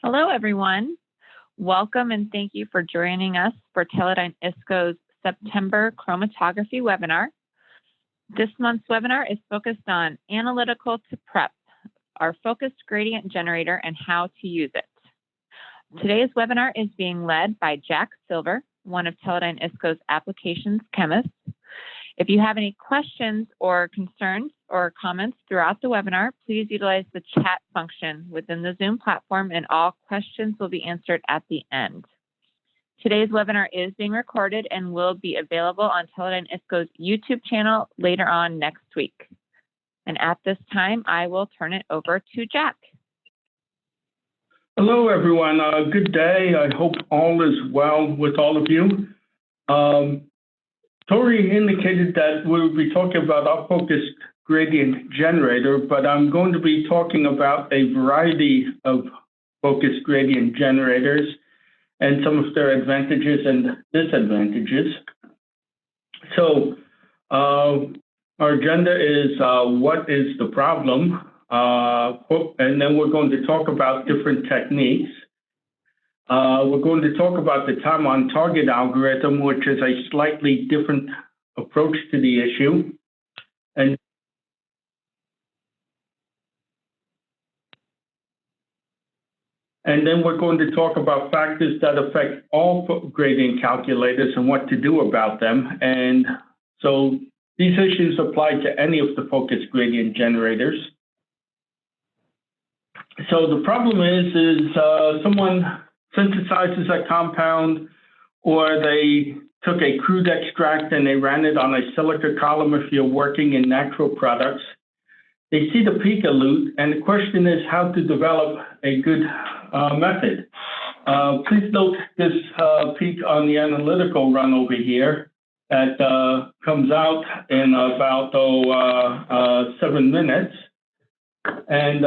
Hello, everyone. Welcome and thank you for joining us for Teledyne ISCO's September chromatography webinar. This month's webinar is focused on analytical to prep, our focused gradient generator and how to use it. Today's webinar is being led by Jack Silver, one of Teledyne ISCO's applications chemists. If you have any questions or concerns or comments throughout the webinar, please utilize the chat function within the Zoom platform and all questions will be answered at the end. Today's webinar is being recorded and will be available on Teledyne ISCO's YouTube channel later on next week. And at this time, I will turn it over to Jack. Hello, everyone. Good day. I hope all is well with all of you. Tori indicated that we'll be talking about our focused gradient generator, but I'm going to be talking about a variety of focused gradient generators and some of their advantages and disadvantages. So our agenda is what is the problem? And then we're going to talk about different techniques. We're going to talk about the time on target algorithm, which is a slightly different approach to the issue. And then we're going to talk about factors that affect all gradient calculators and what to do about them. And so these issues apply to any of the focused gradient generators. So the problem is someone synthesizes a compound, or they took a crude extract and they ran it on a silica column if you're working in natural products. They see the peak elute, and the question is how to develop a good method. Please note this peak on the analytical run over here that comes out in about 7 minutes. And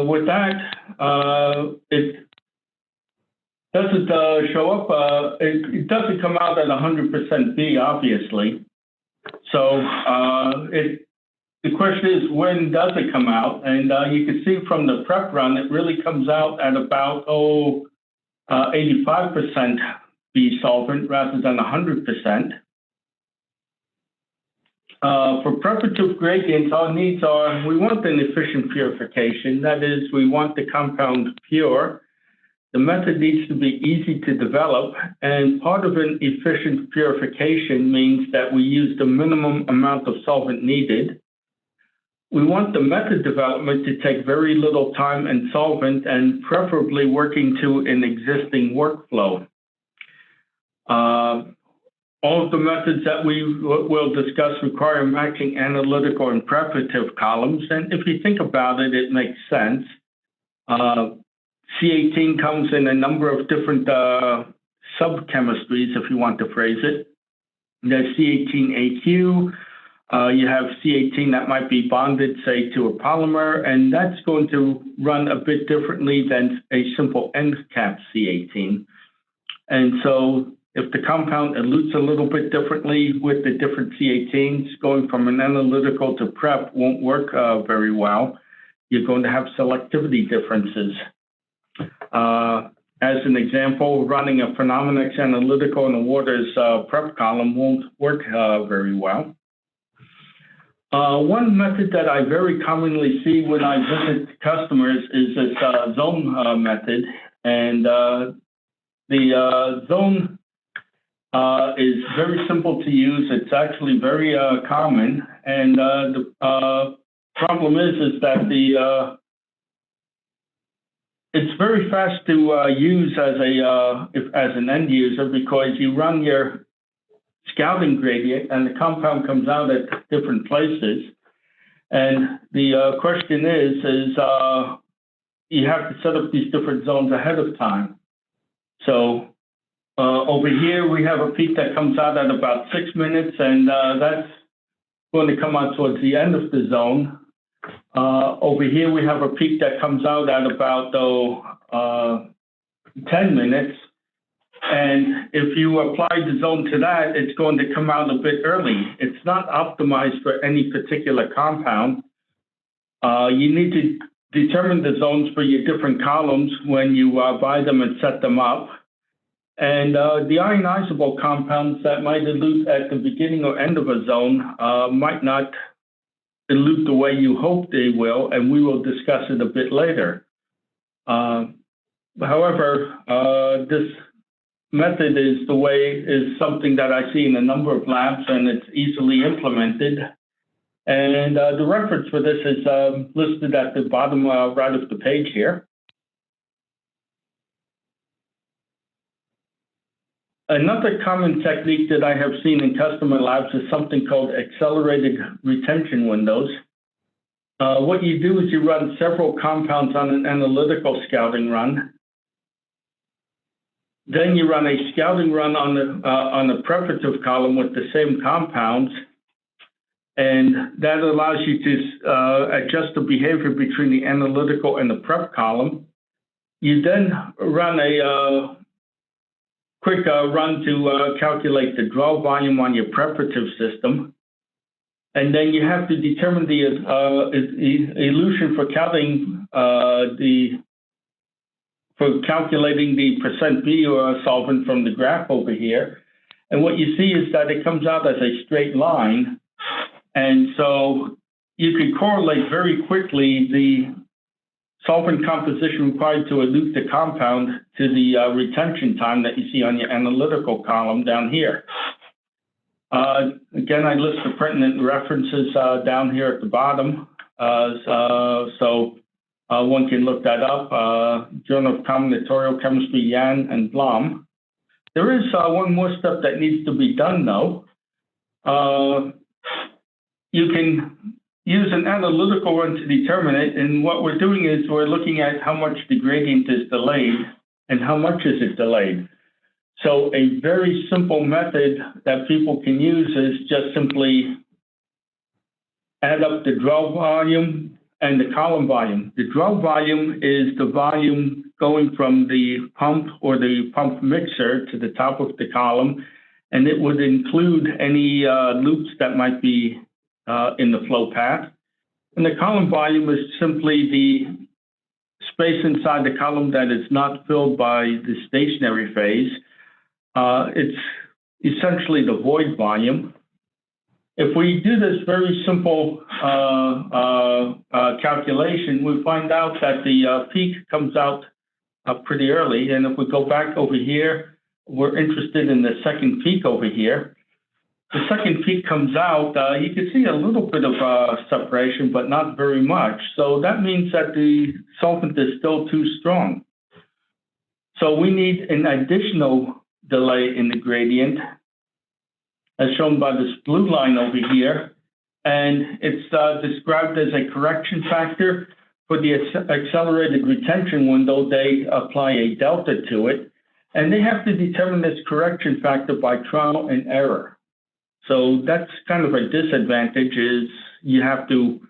with that, it doesn't show up. It doesn't come out at 100% B, obviously. So the question is, when does it come out? And you can see from the prep run, it really comes out at about 85% B solvent rather than 100%. For preparative gradients, our needs are, we want an efficient purification. That is, we want the compound pure. The method needs to be easy to develop, and part of an efficient purification means that we use the minimum amount of solvent needed. We want the method development to take very little time and solvent, and preferably working to an existing workflow. All of the methods that we will discuss require matching analytical and preparative columns, and if you think about it, it makes sense. C18 comes in a number of different sub-chemistries, if you want to phrase it. There's C18AQ. You have C18 that might be bonded, say, to a polymer, and that's going to run a bit differently than a simple end cap C18. And so if the compound elutes a little bit differently with the different C18s, going from an analytical to prep won't work very well. You're going to have selectivity differences. As an example, running a Phenomenex analytical in a Waters prep column won't work very well. One method that I very commonly see when I visit customers is this zone method. And the zone is very simple to use. It's actually very common. And the problem is that it's very fast to use as an end user, because you run your scouting gradient and the compound comes out at different places. And the question is you have to set up these different zones ahead of time. So over here, we have a peak that comes out at about 6 minutes, and that's going to come out towards the end of the zone. Over here, we have a peak that comes out at about 10 minutes. And if you apply the zone to that, it's going to come out a bit early. It's not optimized for any particular compound. You need to determine the zones for your different columns when you buy them and set them up. And the ionizable compounds that might elute at the beginning or end of a zone might not elute the way you hope they will, and we will discuss it a bit later. However, this method is something that I see in a number of labs, and it's easily implemented. And the reference for this is listed at the bottom right of the page here. Another common technique that I have seen in customer labs is something called accelerated retention windows. What you do is you run several compounds on an analytical scouting run. Then you run a scouting run on the preparative column with the same compounds, and that allows you to adjust the behavior between the analytical and the prep column. You then run a quick run to calculate the draw volume on your preparative system. And then you have to determine the elution for calculating the percent B or solvent from the graph over here. And what you see is that it comes out as a straight line. And so you can correlate very quickly the solvent composition required to elute the compound to the retention time that you see on your analytical column down here. Again, I list the pertinent references down here at the bottom, so one can look that up. Journal of Combinatorial Chemistry, Yan and Blom. There is one more step that needs to be done, though. You can use an analytical run to determine it, and what we're doing is we're looking at how much the gradient is delayed and how much is it delayed. So a very simple method that people can use is just simply add up the draw volume and the column volume. The draw volume is the volume going from the pump or the pump mixer to the top of the column, and it would include any loops that might be in the flow path. And the column volume is simply the space inside the column that is not filled by the stationary phase. It's essentially the void volume. If we do this very simple calculation, we find out that the peak comes out pretty early. And if we go back over here, we're interested in the second peak over here. The second peak comes out, you can see a little bit of separation, but not very much. So that means that the solvent is still too strong. So we need an additional delay in the gradient, as shown by this blue line over here. And it's described as a correction factor. For the accelerated retention window, they apply a delta to it. And they have to determine this correction factor by trial and error. So that's kind of a disadvantage, is you have to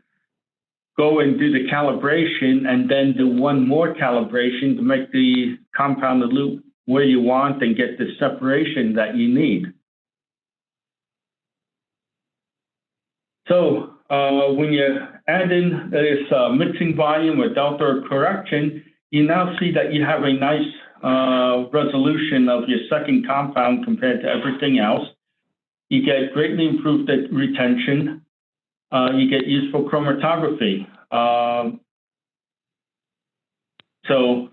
go and do the calibration and then do one more calibration to make the compound elute where you want and get the separation that you need. So when you add in this mixing volume or delta or correction, you now see that you have a nice resolution of your second compound compared to everything else. You get greatly improved retention. You get useful chromatography. So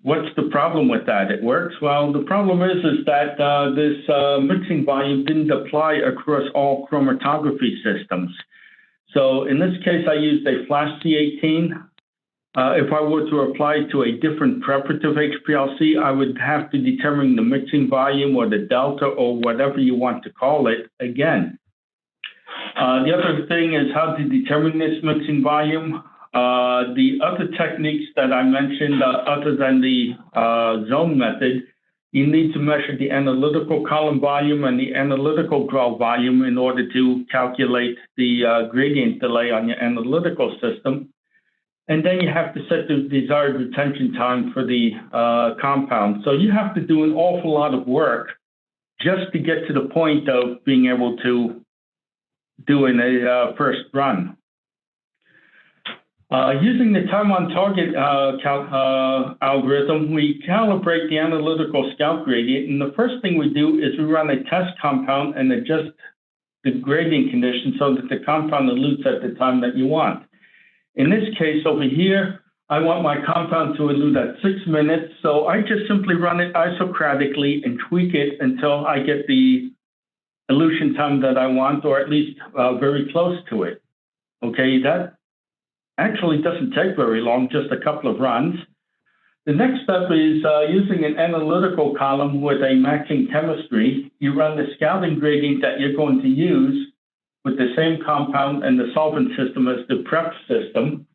what's the problem with that? It works. Well, the problem is that this mixing volume didn't apply across all chromatography systems. So in this case, I used a flash C18. If I were to apply to a different preparative HPLC, I would have to determine the mixing volume or the delta or whatever you want to call it again. The other thing is how to determine this mixing volume. The other techniques that I mentioned, other than the zone method, you need to measure the analytical column volume and the analytical draw volume in order to calculate the gradient delay on your analytical system. And then you have to set the desired retention time for the compound. So you have to do an awful lot of work just to get to the point of being able to do in a first run. Using the time on target algorithm, we calibrate the analytical scout gradient. And the first thing we do is we run a test compound and adjust the gradient condition so that the compound elutes at the time that you want. In this case over here, I want my compound to elute at 6 minutes. So I just simply run it isocratically and tweak it until I get the elution time that I want, or at least very close to it. Okay, that actually doesn't take very long, just a couple of runs. The next step is using an analytical column with a matching chemistry. You run the scouting gradient that you're going to use with the same compound and the solvent system as the prep system.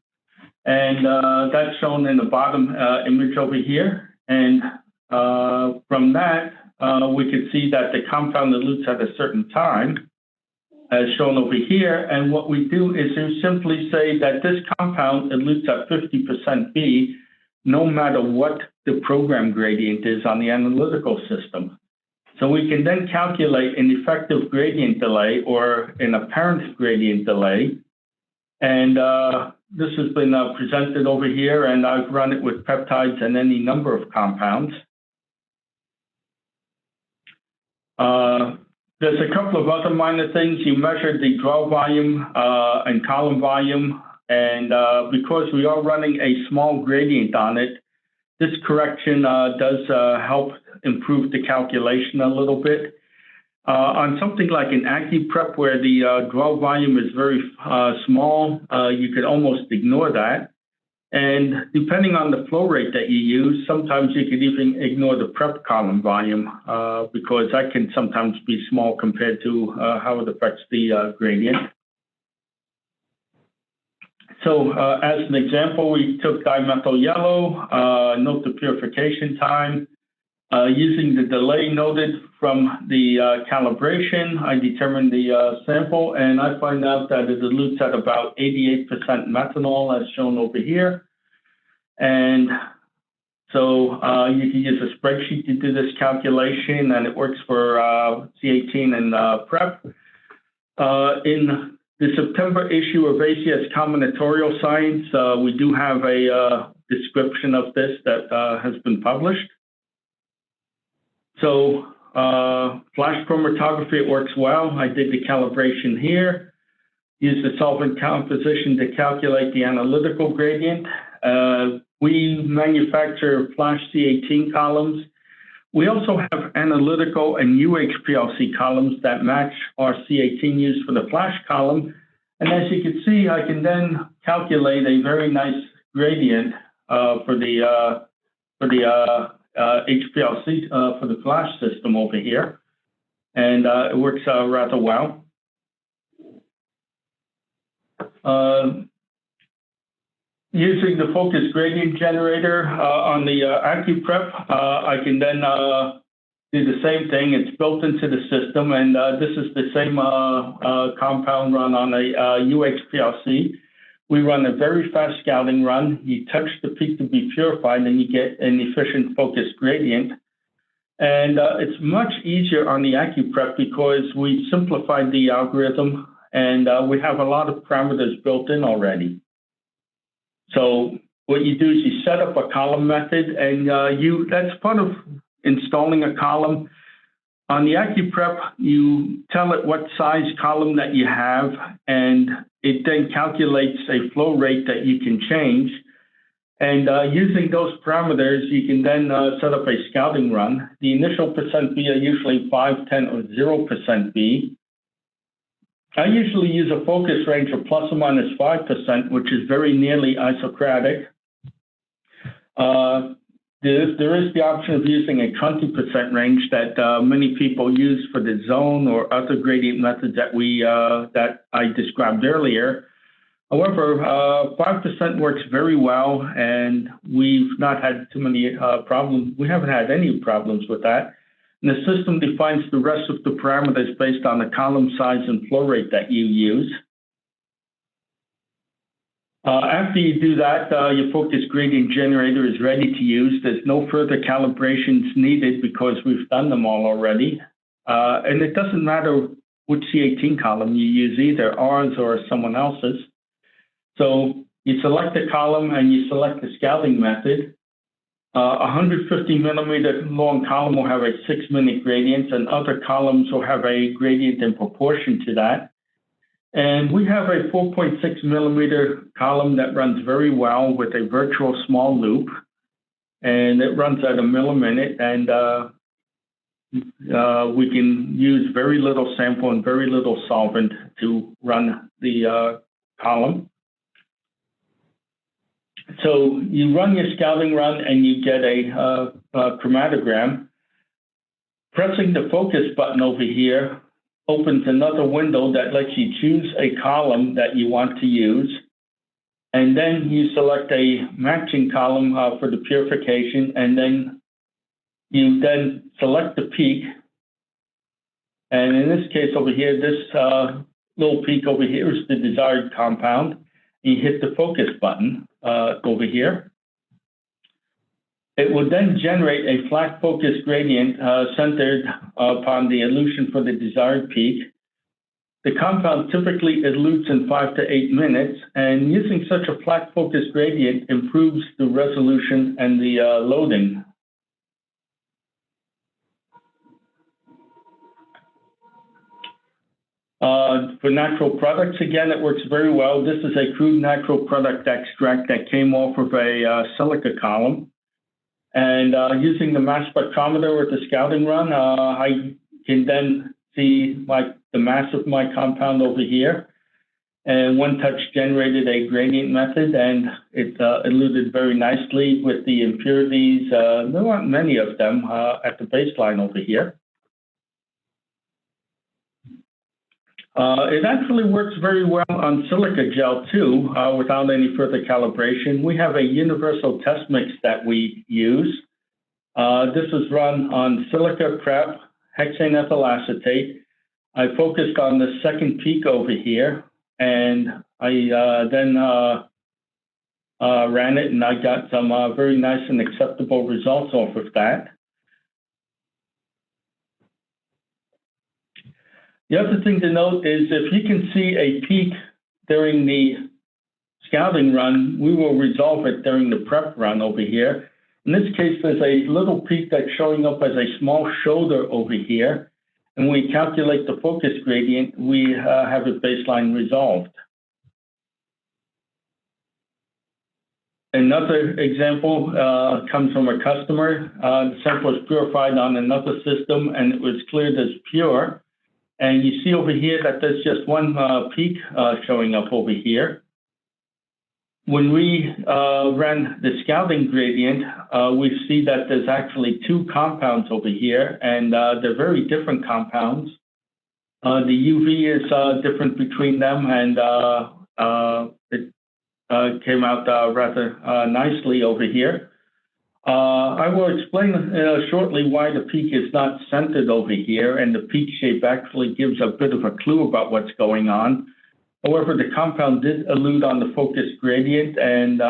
And that's shown in the bottom image over here. And from that, we can see that the compound elutes at a certain time, as shown over here. And what we do is we simply say that this compound elutes at 50% B, no matter what the program gradient is on the analytical system. So we can then calculate an effective gradient delay or an apparent gradient delay. And this has been presented over here, and I've run it with peptides and any number of compounds. There's a couple of other minor things. You measured the draw volume and column volume, and because we are running a small gradient on it, this correction does help improve the calculation a little bit. On something like an ACCQPrep where the draw volume is very small, you could almost ignore that. And depending on the flow rate that you use, sometimes you could even ignore the prep column volume because that can sometimes be small compared to how it affects the gradient. So as an example, we took dimethyl yellow, note the purification time. Using the delay noted from the calibration, I determined the sample, and I find out that it elutes at about 88% methanol, as shown over here. And so you can use a spreadsheet to do this calculation, and it works for C18 and PrEP. In the September issue of ACS Combinatorial Science, we do have a description of this that has been published. So flash chromatography, it works well. I did the calibration here. Use the solvent composition to calculate the analytical gradient. We manufacture flash C18 columns. We also have analytical and UHPLC columns that match our C18 used for the flash column. And as you can see, I can then calculate a very nice gradient for the HPLC for the flash system over here, and it works rather well. Using the focus gradient generator on the ACCQPrep, I can then do the same thing. It's built into the system, and this is the same compound run on a UHPLC. We run a very fast scouting run. You touch the peak to be purified, and you get an efficient focus gradient. And it's much easier on the ACCQPrep because we simplified the algorithm, and we have a lot of parameters built in already. So what you do is you set up a column method, and that's part of installing a column. On the ACCQPrep, you tell it what size column that you have, and it then calculates a flow rate that you can change. And using those parameters, you can then set up a scouting run. The initial percent B are usually 5, 10, or 0% B. I usually use a focus range of plus or minus 5%, which is very nearly isocratic. There is the option of using a 20% range that many people use for the zone or other gradient methods that I described earlier. However, 5% works very well, and we've not had too many problems. We haven't had any problems with that. And the system defines the rest of the parameters based on the column size and flow rate that you use. After you do that, your focus gradient generator is ready to use. There's no further calibrations needed because we've done them all already. And it doesn't matter which C18 column you use either, ours or someone else's. So you select the column and you select the scouting method. 150 millimeter long column will have a 6-minute gradient, and other columns will have a gradient in proportion to that. And we have a 4.6 millimeter column that runs very well with a virtual small loop, and it runs at 1 milliminute, and we can use very little sample and very little solvent to run the column. So you run your scouting run and you get a chromatogram. Pressing the focus button over here opens another window that lets you choose a column that you want to use. And then you select a matching column for the purification, and then you then select the peak. And in this case over here, this little peak over here is the desired compound. You hit the focus button over here. It will then generate a flat focus gradient centered upon the elution for the desired peak. The compound typically elutes in 5 to 8 minutes, and using such a flat focus gradient improves the resolution and the loading. For natural products, again, it works very well. This is a crude natural product extract that came off of a silica column. And using the mass spectrometer with the scouting run, I can then see the mass of my compound over here. And One Touch generated a gradient method, and it eluted very nicely with the impurities. There aren't many of them at the baseline over here. It actually works very well on silica gel too, without any further calibration. We have a universal test mix that we use. This is run on silica prep, hexane ethyl acetate. I focused on the second peak over here, and I then ran it, and I got some very nice and acceptable results off of that. The other thing to note is if you can see a peak during the scouting run, we will resolve it during the prep run over here. In this case, there's a little peak that's showing up as a small shoulder over here. And when we calculate the focus gradient, we have a baseline resolved. Another example comes from a customer. The sample was purified on another system, and it was cleared as pure. And you see over here that there's just one peak showing up over here. When we ran the scouting gradient, we see that there's actually 2 compounds over here, and they're very different compounds. The UV is different between them, and it came out rather nicely over here. I will explain shortly why the peak is not centered over here, and the peak shape actually gives a bit of a clue about what's going on. However, the compound did elute on the focus gradient, and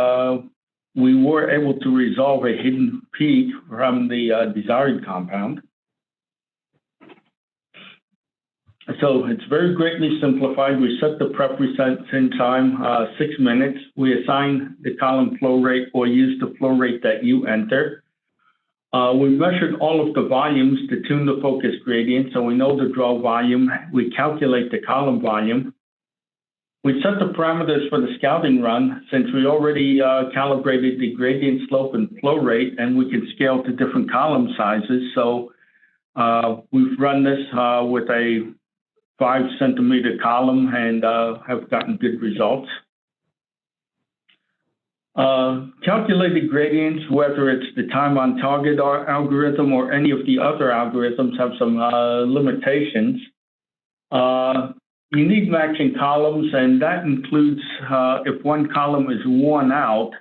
we were able to resolve a hidden peak from the desired compound. So it's very greatly simplified. We set the prep retention time 6 minutes. We assign the column flow rate or use the flow rate that you enter. We measured all of the volumes to tune the focus gradient, so we know the draw volume. We calculate the column volume. We set the parameters for the scouting run since we already calibrated the gradient slope and flow rate, and we can scale to different column sizes. So we've run this with a 5-centimeter column and have gotten good results. Calculated gradients, whether it's the time on target algorithm or any of the other algorithms, have some limitations. You need matching columns, and that includes if one column is worn out,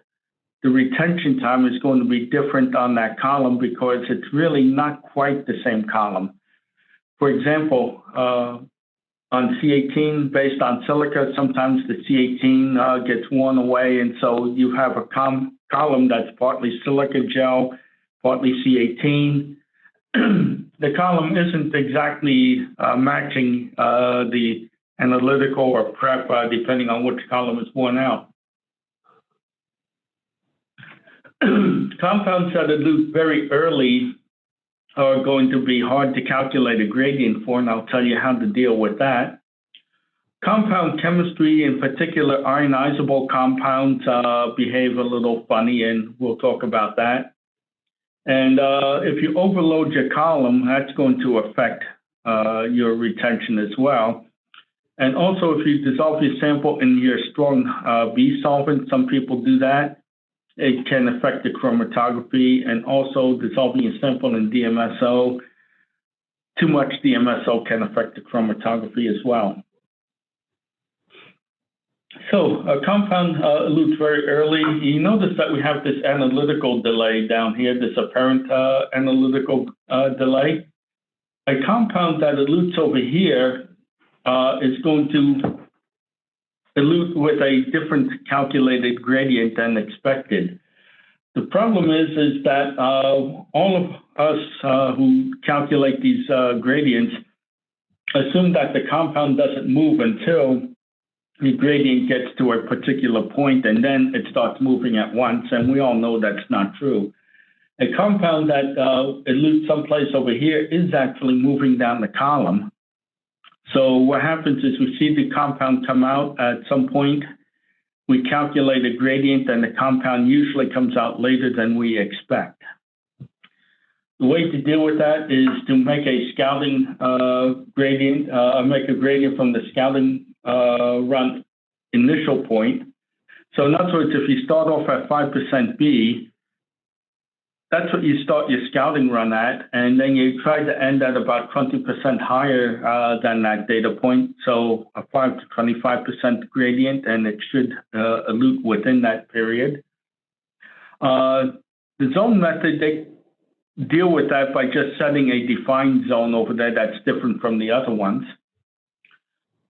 the retention time is going to be different on that column because it's really not quite the same column. For example, on C18, based on silica, sometimes the C18 gets worn away, and so you have a column that's partly silica gel, partly C18. The column isn't exactly matching the analytical or prep, depending on which column is worn out. compounds that elute very early are going to be hard to calculate a gradient for, and I'll tell you how to deal with that. Compound chemistry, in particular ionizable compounds, behave a little funny, and we'll talk about that. And if you overload your column, that's going to affect your retention as well. And also, if you dissolve your sample in your strong B solvent, some people do that, it can affect the chromatography. And also, dissolving your sample in DMSO, too much DMSO can affect the chromatography as well. So a compound elutes very early. You notice that we have this analytical delay down here, this apparent analytical delay. A compound that elutes over here is going to elute with a different calculated gradient than expected. The problem is that all of us who calculate these gradients assume that the compound doesn't move until the gradient gets to a particular point, and then it starts moving at once, and we all know that's not true. A compound that elutes someplace over here is actually moving down the column. So what happens is we see the compound come out at some point, we calculate a gradient, and the compound usually comes out later than we expect. The way to deal with that is to make a scouting gradient, make a gradient from the scouting run initial point. So in other words, if you start off at 5% B, that's what you start your scouting run at, and then you try to end at about 20% higher than that data point, so a 5 to 25% gradient, and it should elute within that period. The zone method, they deal with that by just setting a defined zone over there that's different from the other ones.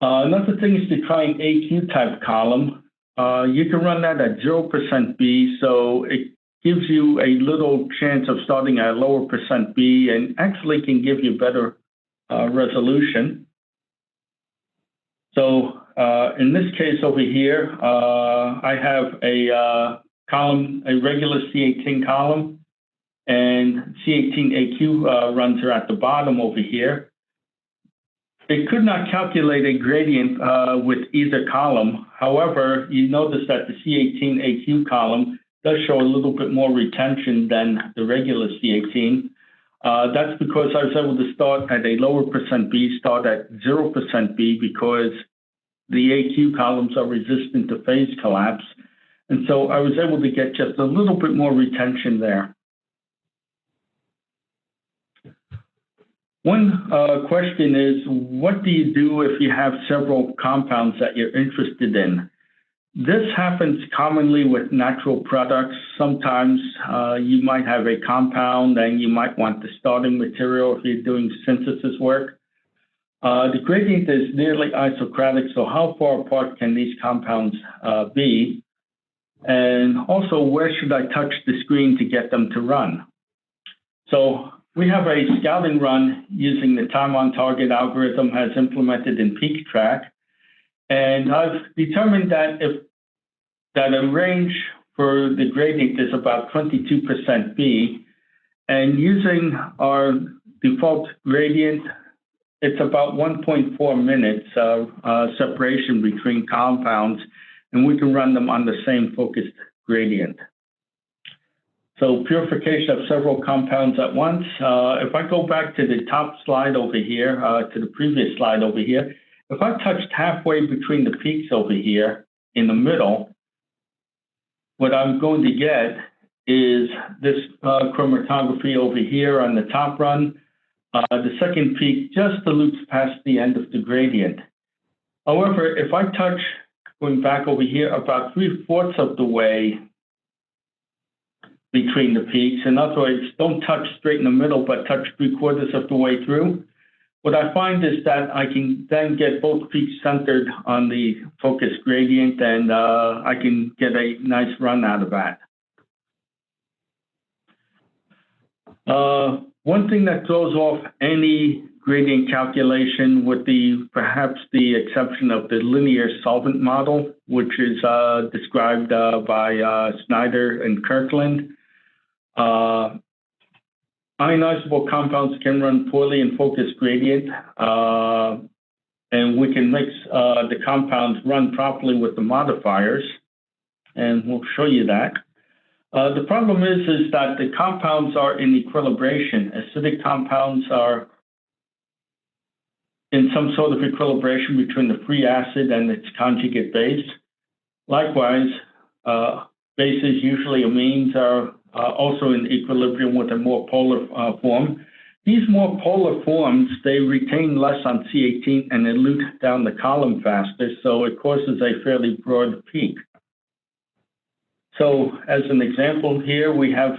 Another thing is to try an AQ type column. You can run that at 0% B, so it gives you a little chance of starting at a lower percent B and actually can give you better resolution. So in this case over here, I have a column, a regular C18 column, and C18AQ runs are at the bottom over here. It could not calculate a gradient with either column. However, you notice that the C18AQ column does show a little bit more retention than the regular C18. That's because I was able to start at a lower percent B, start at 0% B, because the AQ columns are resistant to phase collapse. And so I was able to get just a little bit more retention there. One question is, what do you do if you have several compounds that you're interested in? This happens commonly with natural products. Sometimes you might have a compound and you might want the starting material if you're doing synthesis work. The gradient is nearly isocratic, so how far apart can these compounds be? And also, where should I touch the screen to get them to run? So we have a scouting run using the time on target algorithm as implemented in PeakTrack. And I've determined that a range for the gradient is about 22% B, and using our default gradient, it's about 1.4 minutes separation between compounds, and we can run them on the same focused gradient. So purification of several compounds at once. If I go back to the top slide over here, to the previous slide over here, if I touched halfway between the peaks over here in the middle, what I'm going to get is this chromatography over here on the top run. The second peak just elutes past the end of the gradient. However, if I touch, going back over here, about 3/4 of the way between the peaks, in other words, don't touch straight in the middle, but touch 3/4 of the way through, what I find is that I can then get both peaks centered on the focus gradient, and I can get a nice run out of that. One thing that throws off any gradient calculation, with perhaps the exception of the linear solvent model, which is described by Snyder and Kirkland, Ionizable compounds can run poorly in focus gradient, and we can mix the compounds run properly with the modifiers, and we'll show you that. The problem is that the compounds are in equilibration. Acidic compounds are in some sort of equilibration between the free acid and its conjugate base. Likewise, bases, usually amines, are also in equilibrium with a more polar form. These more polar forms, they retain less on C18 and elute down the column faster, so it causes a fairly broad peak. So as an example here, we have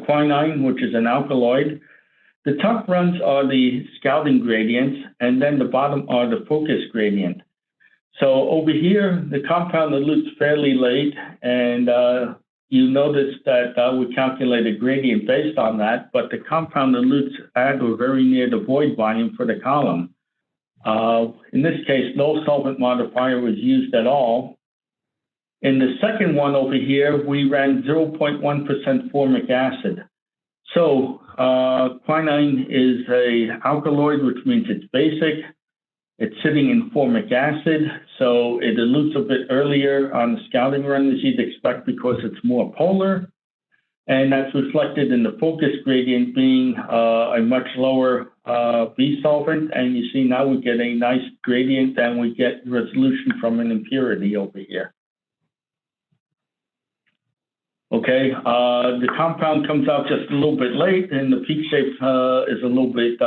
quinine, which is an alkaloid. The top runs are the scalding gradients, and then the bottom are the focus gradient. So over here, the compound elutes fairly late, and you notice that we calculate a gradient based on that, but the compound elutes at or very near the void volume for the column. In this case, no solvent modifier was used at all. In the second one over here, we ran 0.1% formic acid. So quinine is an alkaloid, which means it's basic. It's sitting in formic acid, so it elutes a bit earlier on the scalding run, as you'd expect, because it's more polar. And that's reflected in the focus gradient being a much lower B solvent. And you see now we get a nice gradient and we get resolution from an impurity over here. Okay, the compound comes out just a little bit late, and the peak shape is a little bit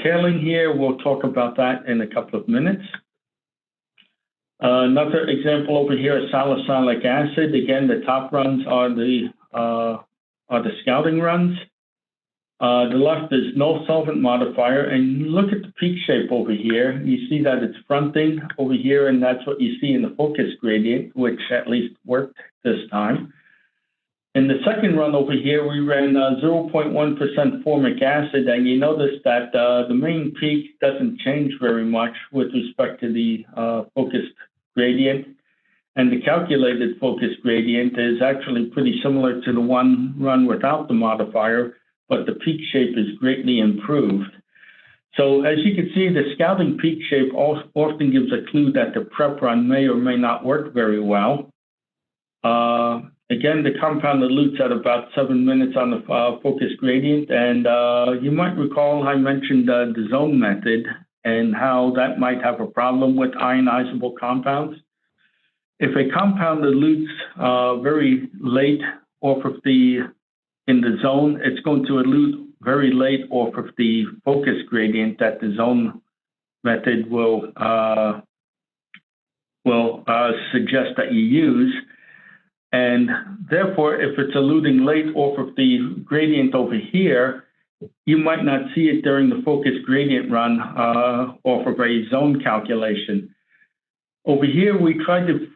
tailing here. We'll talk about that in a couple of minutes. Another example over here is salicylic acid. Again, the top runs are the scalding runs. The left is no solvent modifier, and look at the peak shape over here. You see that it's fronting over here, and that's what you see in the focus gradient, which at least worked this time. In the second run over here, we ran 0.1% formic acid, and you notice that the main peak doesn't change very much with respect to the focused gradient, and the calculated focus gradient is actually pretty similar to the one run without the modifier, but the peak shape is greatly improved. So as you can see, the scalding peak shape often gives a clue that the prep run may or may not work very well. Again, the compound elutes at about 7 minutes on the focus gradient, and you might recall I mentioned the zone method and how that might have a problem with ionizable compounds. If a compound elutes very late off of in the zone, it's going to elute very late off of the focus gradient that the zone method will suggest that you use. And therefore, if it's eluting late off of the gradient over here, you might not see it during the focus gradient run off of a zone calculation. Over here, we tried to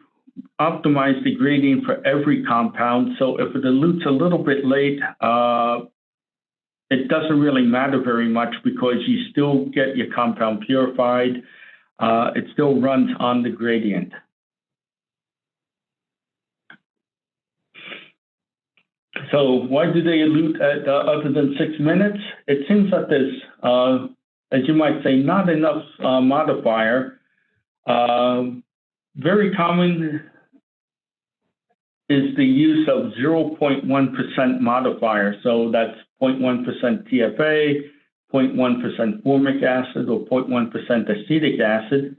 optimize the gradient for every compound. So if it elutes a little bit late, it doesn't really matter very much because you still get your compound purified. It still runs on the gradient. So why do they elute at other than 6 minutes? It seems that there's, as you might say, not enough modifier. Very common is the use of 0.1% modifier. So that's 0.1% TFA, 0.1% formic acid, or 0.1% acetic acid.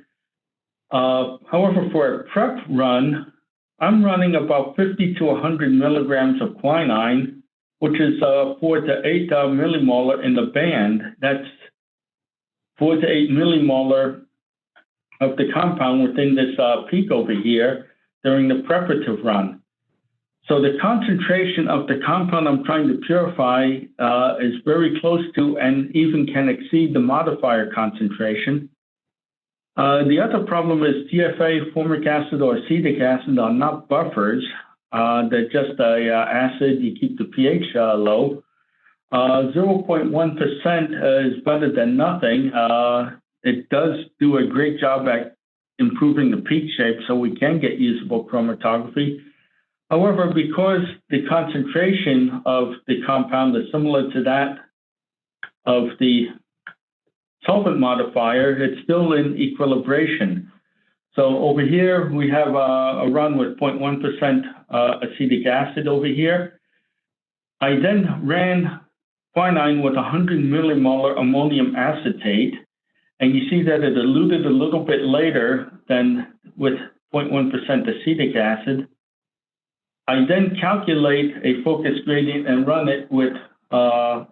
However, for a prep run, I'm running about 50 to 100 milligrams of quinine, which is 4 to 8 millimolar in the band. That's 4 to 8 millimolar of the compound within this peak over here during the preparative run. So the concentration of the compound I'm trying to purify is very close to and even can exceed the modifier concentration. The other problem is TFA, formic acid, or acetic acid are not buffers. They're just an acid. You keep the pH low. 0.1% is better than nothing. It does do a great job at improving the peak shape so we can get usable chromatography. However, because the concentration of the compound is similar to that of the solvent modifier, it's still in equilibration. So over here, we have a run with 0.1% acetic acid over here. I then ran quinine with 100 millimolar ammonium acetate, and you see that it eluted a little bit later than with 0.1% acetic acid. I then calculate a focus gradient and run it with 100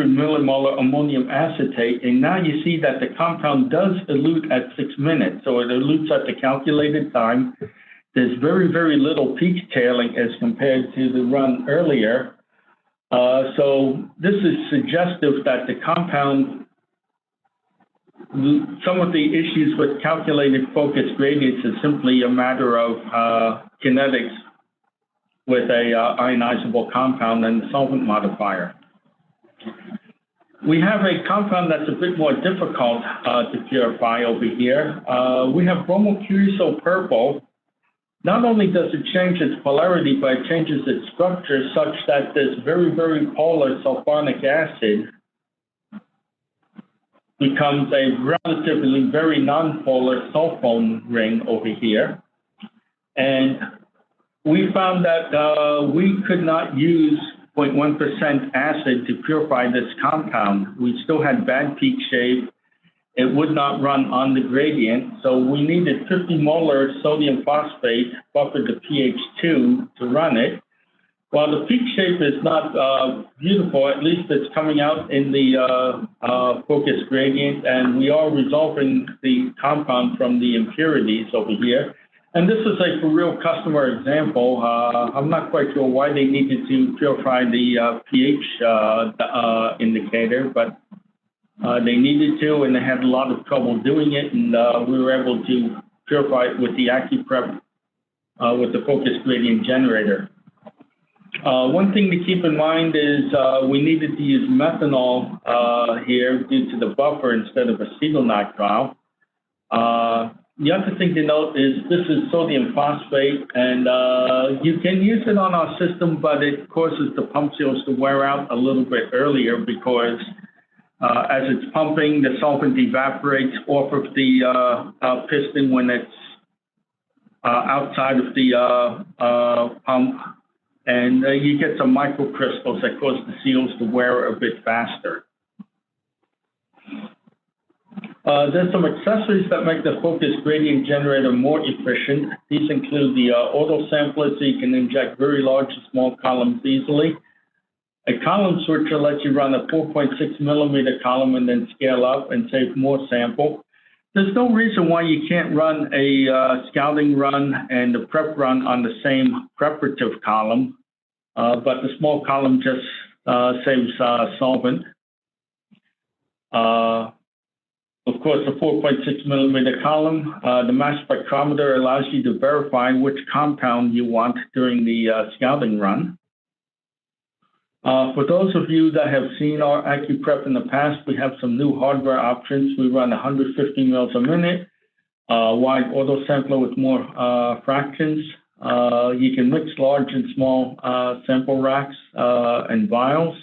millimolar ammonium acetate, and now you see that the compound does elute at 6 minutes, so it elutes at the calculated time. There's very, very little peak tailing as compared to the run earlier. So this is suggestive that the compound, some of the issues with calculated focus gradients is simply a matter of kinetics with a ionizable compound and the solvent modifier. We have a compound that's a bit more difficult to purify over here. We have bromocuracil purple. Not only does it change its polarity, but it changes its structure such that this very, very polar sulfonic acid becomes a relatively very nonpolar sulfone ring over here. And we found that we could not use 0.1% acid to purify this compound. We still had bad peak shape. It would not run on the gradient, so we needed 50 molar sodium phosphate buffered to pH 2 to run it. While the peak shape is not beautiful, at least it's coming out in the focus gradient, and we are resolving the compound from the impurities over here. And this is a for real customer example. I'm not quite sure why they needed to purify the pH indicator, but they needed to, and they had a lot of trouble doing it, and we were able to purify it with the ACCQPrep with the focus gradient generator. One thing to keep in mind is we needed to use methanol here due to the buffer instead of acetonitrile. The other thing to note is this is sodium phosphate, and you can use it on our system, but it causes the pump seals to wear out a little bit earlier because as it's pumping, the solvent evaporates off of the piston when it's outside of the pump, and you get some microcrystals that cause the seals to wear a bit faster. There's some accessories that make the focus gradient generator more efficient. These include the auto sampler, so you can inject very large and small columns easily. A column switcher lets you run a 4.6 millimeter column and then scale up and save more sample. There's no reason why you can't run a scouting run and a prep run on the same preparative column, but the small column just saves solvent. Of course, the 4.6 millimeter column, the mass spectrometer allows you to verify which compound you want during the scouting run. For those of you that have seen our ACCQPrep in the past, we have some new hardware options. We run 150 mils a minute, wide auto sampler with more fractions. You can mix large and small sample racks and vials.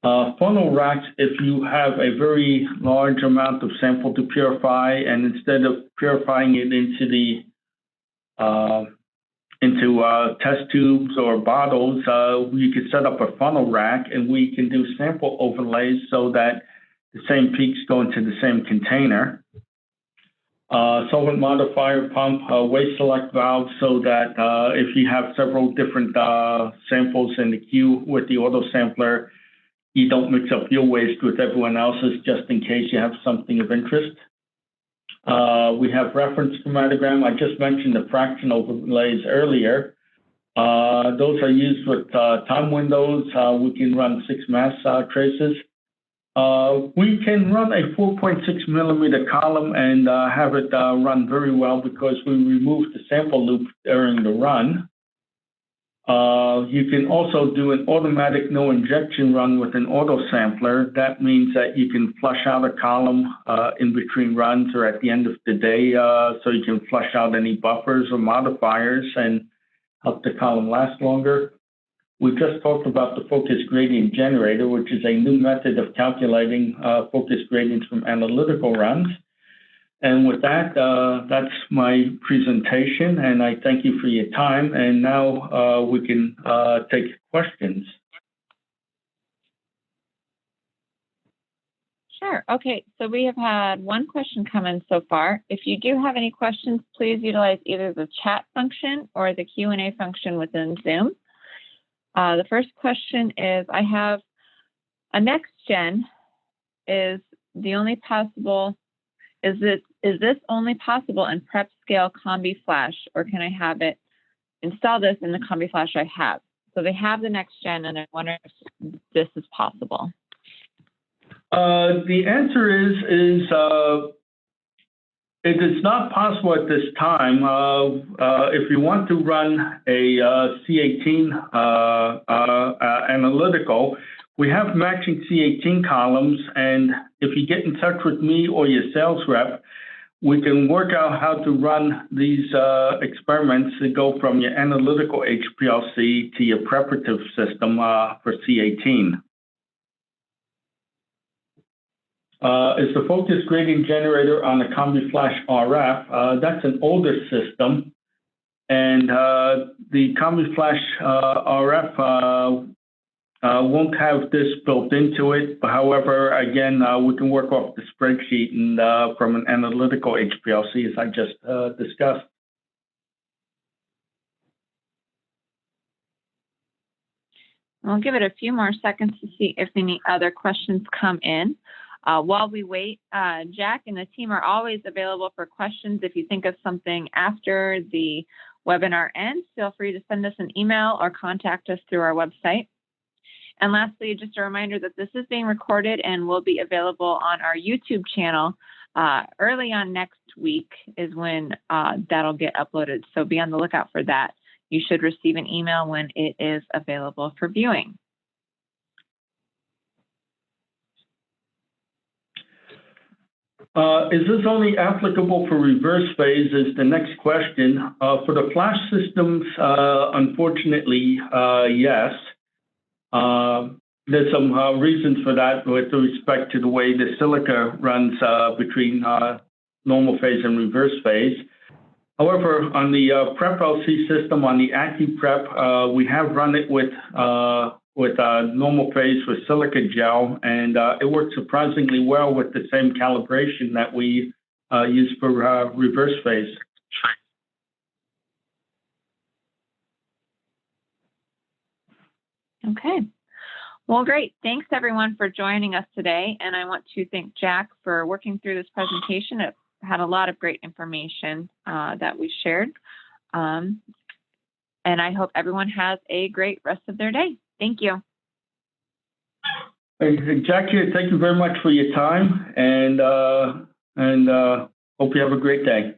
Funnel racks, if you have a very large amount of sample to purify, and instead of purifying it into the test tubes or bottles, you could set up a funnel rack, and we can do sample overlays so that the same peaks go into the same container. Solvent modifier pump, waste select valve, so that if you have several different samples in the queue with the auto sampler, you don't mix up your waste with everyone else's just in case you have something of interest. We have reference chromatogram. I just mentioned the fraction overlays earlier. Those are used with time windows. We can run 6 mass traces. We can run a 4.6 millimeter column and have it run very well because we remove the sample loop during the run. You can also do an automatic no injection run with an auto sampler. That means that you can flush out a column in between runs or at the end of the day, so you can flush out any buffers or modifiers and help the column last longer. We just talked about the focus gradient generator, which is a new method of calculating focus gradients from analytical runs. And with that, that's my presentation, and I thank you for your time. And now we can take questions. Sure. Okay, so we have had one question come in so far. If you do have any questions, please utilize either the chat function or the Q&A function within Zoom. The first question is, I have a next gen is the only possible. Is this only possible in prep scale Combi Flash, or can I have it install this in the Combi Flash I have? So they have the next gen, and I wonder if this is possible. The answer is it is not possible at this time. If you want to run a C18 analytical, we have matching C18 columns, and if you get in touch with me or your sales rep, we can work out how to run these experiments that go from your analytical HPLC to your preparative system for C18. Is the focus gradient generator on the Combi Flash RF? That's an older system, and the Combi Flash RF won't have this built into it. However, again, we can work off the spreadsheet and from an analytical HPLC, as I just discussed. I'll give it a few more seconds to see if any other questions come in. While we wait, Jack and the team are always available for questions. If you think of something after the webinar ends, feel free to send us an email or contact us through our website. And lastly, just a reminder that this is being recorded and will be available on our YouTube channel early on next week is when that'll get uploaded. So be on the lookout for that. You should receive an email when it is available for viewing. Is this only applicable for reverse phase is the next question. For the flash systems, unfortunately, yes. There's some reasons for that with respect to the way the Silica runs between normal phase and reverse phase. However, on the Prep LC system, on the ACCQPrep, we have run it with normal phase with silica gel, and it works surprisingly well with the same calibration that we use for reverse phase. Okay. Well, great. Thanks, everyone, for joining us today. And I want to thank Jack for working through this presentation. It had a lot of great information that we shared. And I hope everyone has a great rest of their day. Thank you. Jackie, thank you very much for your time, and hope you have a great day.